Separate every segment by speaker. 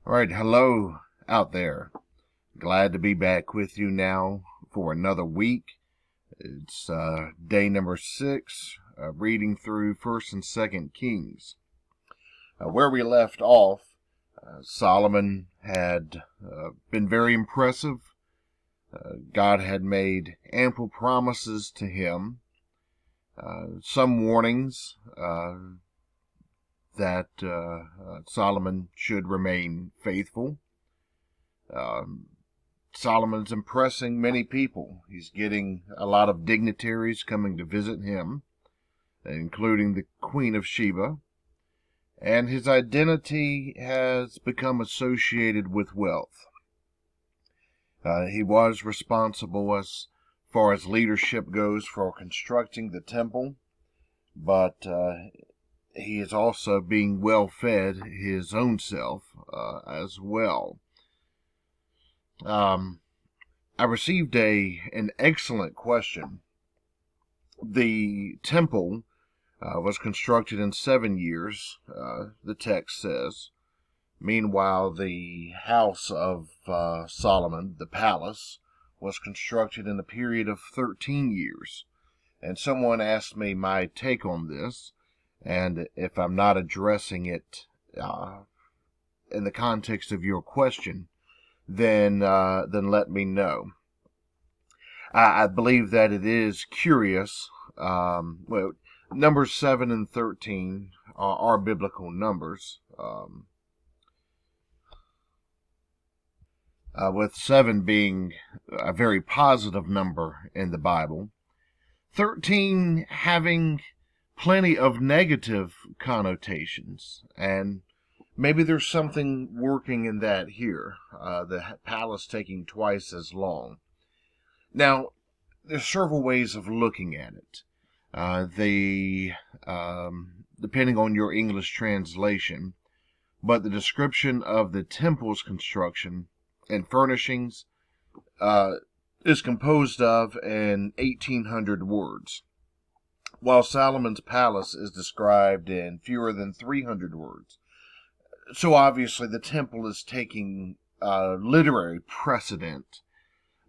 Speaker 1: All right, hello out there. Glad to be back with you now for another week. It's day number 6, reading through 1st and 2nd Kings. Where we left off, Solomon had been very impressive. God had made ample promises to him, some warnings that Solomon should remain faithful. Solomon's impressing many people. He's getting a lot of dignitaries coming to visit him, including the Queen of Sheba, and his identity has become associated with wealth. He was responsible as far as leadership goes for constructing the temple, but he is also being well fed his own self as well. I received an excellent question. The temple was constructed in 7 years, the text says. Meanwhile, the house of Solomon, the palace, was constructed in a period of 13 years. And someone asked me my take on this, and if I'm not addressing it in the context of your question, then let me know. I believe that it is curious. Numbers 7 and 13 are biblical numbers. With 7 being a very positive number in the Bible, 13 having plenty of negative connotations, and maybe there's something working in that here, the palace taking twice as long. Now, there's several ways of looking at it. Depending on your English translation, but the description of the temple's construction and furnishings is composed of an 1,800 words, while Solomon's palace is described in fewer than 300 words. So obviously the temple is taking literary precedent.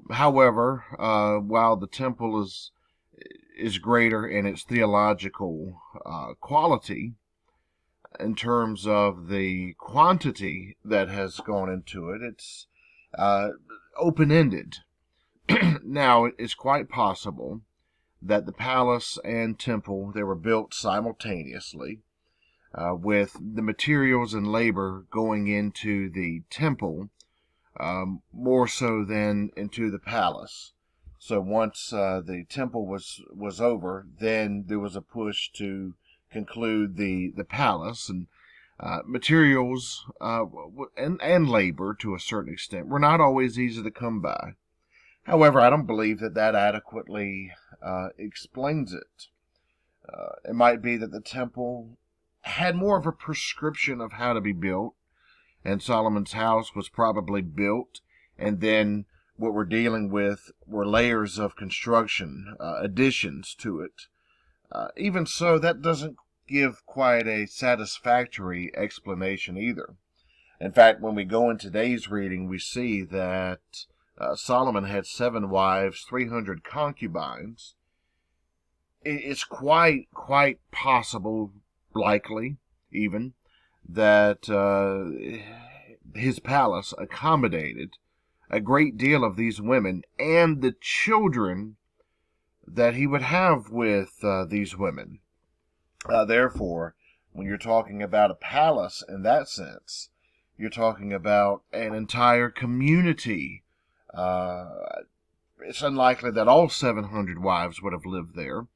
Speaker 1: However, while the temple is greater in its theological quality, in terms of the quantity that has gone into it, it's open-ended. Now, it's quite possible that the palace and temple, they were built simultaneously, with the materials and labor going into the temple more so than into the palace. So once the temple was over, then there was a push to conclude the palace, and materials and labor to a certain extent were not always easy to come by. However, I don't believe that adequately explains it. It might be that the temple had more of a prescription of how to be built, and Solomon's house was probably built, and then what we're dealing with were layers of construction, additions to it. Even so, that doesn't give quite a satisfactory explanation either. In fact, when we go in today's reading, we see that Solomon had 7 wives, 300 concubines. It's quite possible, likely even, that his palace accommodated a great deal of these women and the children that he would have with these women. Therefore, when you're talking about a palace in that sense, you're talking about an entire community. It's unlikely that all 700 wives would have lived there.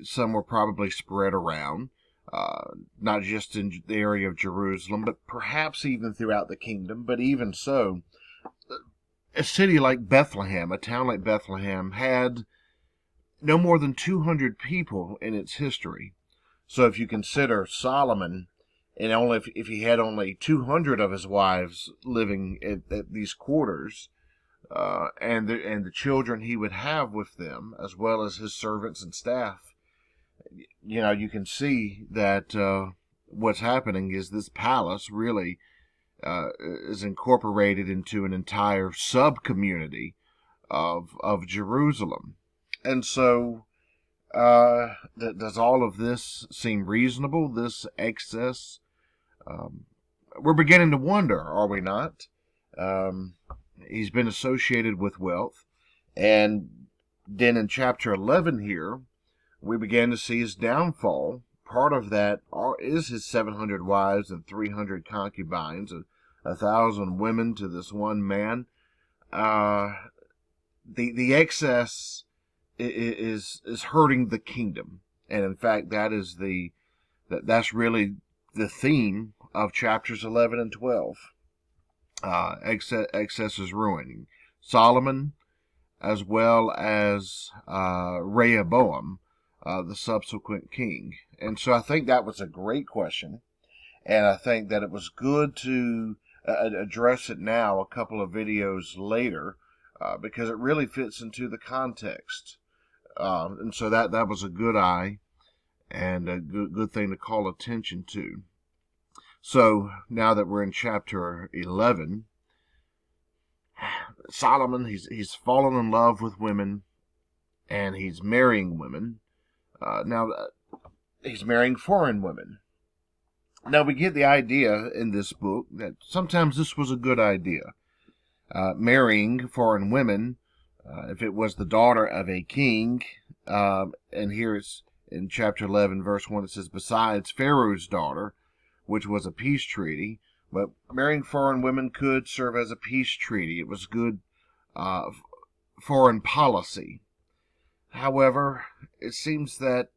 Speaker 1: Some were probably spread around, not just in the area of Jerusalem, but perhaps even throughout the kingdom. But even so, a city like Bethlehem, a town like Bethlehem, had no more than 200 people in its history. So if you consider Solomon, and only if he had only 200 of his wives living at these quarters, and the children he would have with them, as well as his servants and staff, you can see that what's happening is this palace really is incorporated into an entire sub-community of Jerusalem. And so, does all of this seem reasonable, this excess? We're beginning to wonder, are we not? He's been associated with wealth. And then in chapter 11 here, we began to see his downfall. Part of that is his 700 wives and 300 concubines, 1,000 women to this one man. The excess is hurting the kingdom, and in fact, that's really the theme of chapters 11 and 12. Excess is ruining Solomon, as well as Rehoboam, the subsequent king. And so I think that was a great question, and I think that it was good to address it now a couple of videos later, because it really fits into the context. And so that was a good eye and a good thing to call attention to. So now that we're in chapter 11, Solomon, he's fallen in love with women, and he's marrying women. Now he's marrying foreign women. Now we get the idea in this book that sometimes this was a good idea. Marrying foreign women, if it was the daughter of a king, and here it's in chapter 11, verse 1, it says, besides Pharaoh's daughter, which was a peace treaty. But marrying foreign women could serve as a peace treaty. It was good foreign policy. However, it seems that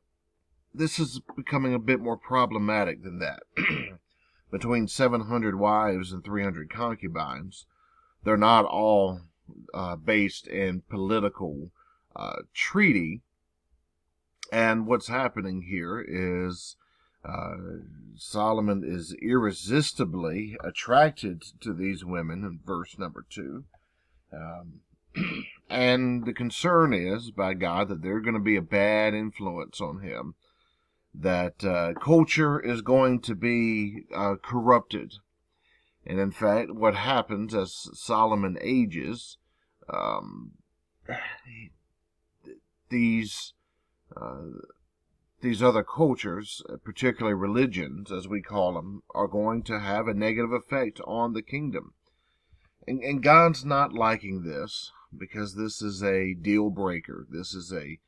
Speaker 1: this is becoming a bit more problematic than that. Between 700 wives and 300 concubines, they're not all based in political treaty. And what's happening here is Solomon is irresistibly attracted to these women in verse number 2. And the concern is, by God, that they're going to be a bad influence on him, that culture is going to be corrupted. And in fact, what happens as Solomon ages, these other cultures, particularly religions, as we call them, are going to have a negative effect on the kingdom. And God's not liking this, because this is a deal breaker. This is a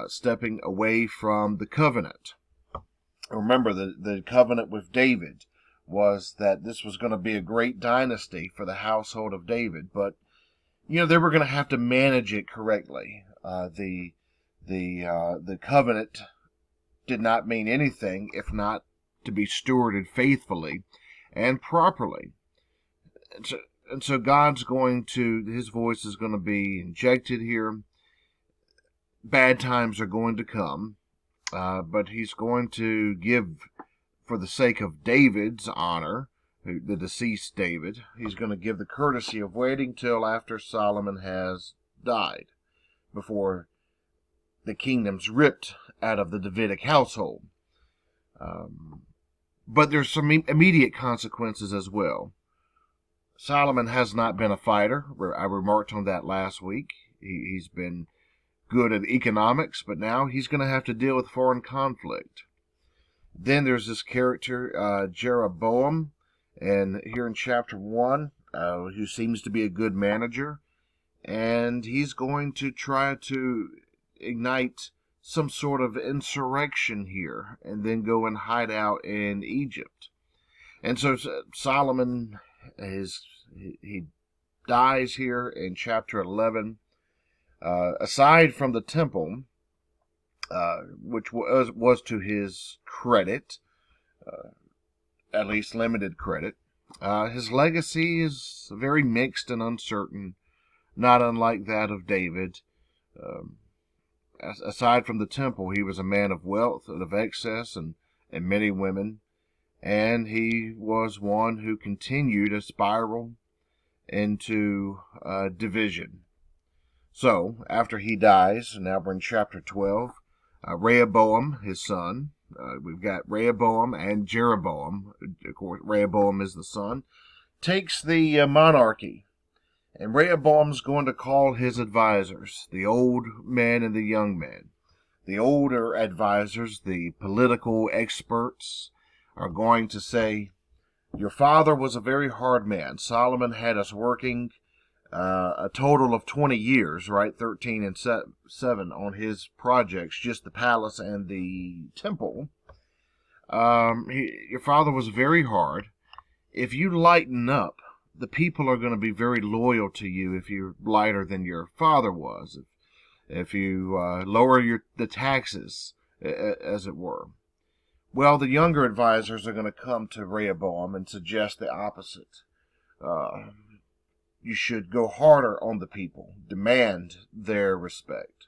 Speaker 1: stepping away from the covenant. Remember, the covenant with David was that this was going to be a great dynasty for the household of David, but they were going to have to manage it correctly. The covenant did not mean anything if not to be stewarded faithfully and properly. And so God's his voice is going to be injected here. Bad times are going to come, but he's going to give, for the sake of David's honor, the deceased David, he's going to give the courtesy of waiting till after Solomon has died, before the kingdom's ripped out of the Davidic household. But there's some immediate consequences as well. Solomon has not been a fighter. I remarked on that last week. He's been good at economics, but now he's going to have to deal with foreign conflict. Then there's this character, Jeroboam, and here in chapter 1, who seems to be a good manager, and he's going to try to ignite some sort of insurrection here, and then go and hide out in Egypt. And so Solomon, he dies here in chapter 11. Aside from the temple, which was to his credit, at least limited credit, his legacy is very mixed and uncertain, not unlike that of David. Aside from the temple, he was a man of wealth and of excess and many women, and he was one who continued a spiral into division. So, after he dies, now we're in chapter 12, Rehoboam, his son, we've got Rehoboam and Jeroboam. Of course, Rehoboam is the son. takes the monarchy, and Rehoboam's going to call his advisors, the old men and the young men. The older advisors, the political experts, are going to say, your father was a very hard man. Solomon had us working a total of 20 years, right? 13 and 7 on his projects, just the palace and the temple. Your father was very hard. If you lighten up, the people are going to be very loyal to you if you're lighter than your father was. If you lower the taxes, as it were. Well, the younger advisors are going to come to Rehoboam and suggest the opposite. You should go harder on the people, demand their respect.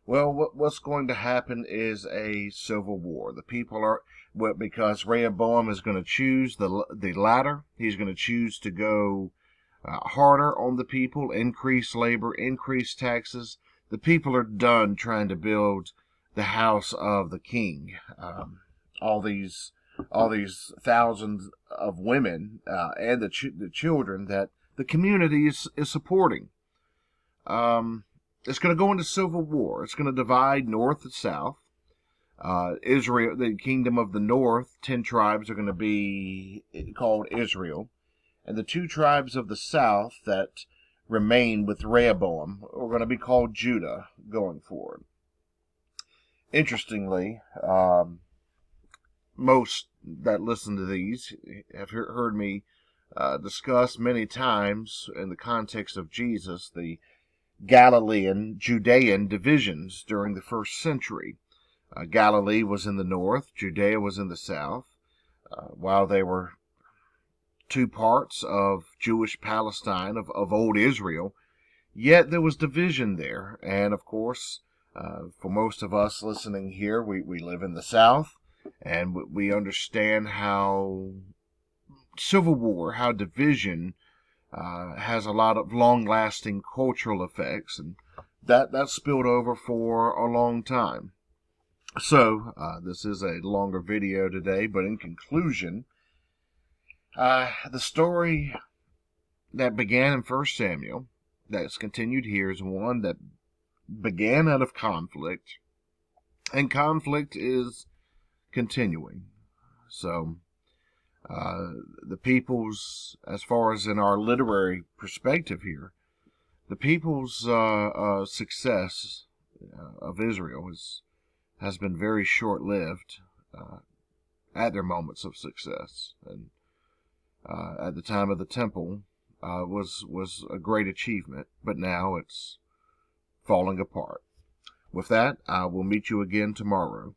Speaker 1: Well, what's going to happen is a civil war. The people are, because Rehoboam is going to choose the latter. He's going to choose to go harder on the people, increase labor, increase taxes. The people are done trying to build the house of the king. All these thousands of women and the children that the community is supporting. It's going to go into civil war. It's going to divide north and south. Israel, the kingdom of the north, 10 tribes are going to be called Israel. And the 2 tribes of the south that remain with Rehoboam are going to be called Judah going forward. Interestingly, most that listen to these have heard me discuss many times in the context of Jesus the Galilean, Judean divisions during the first century. Galilee was in the north, Judea was in the south. While they were 2 parts of Jewish Palestine, of old Israel, yet there was division there. And of course, for most of us listening here, we live in the south, and we understand how civil war, how division has a lot of long-lasting cultural effects, and that spilled over for a long time. So, this is a longer video today, but in conclusion, the story that began in 1 Samuel, that's continued here, is one that began out of conflict, and conflict is continuing. So, the people's, as far as in our literary perspective here, the people's success of Israel has been very short-lived at their moments of success. And at the time of the temple was a great achievement, but now it's falling apart. With that, I will meet you again tomorrow.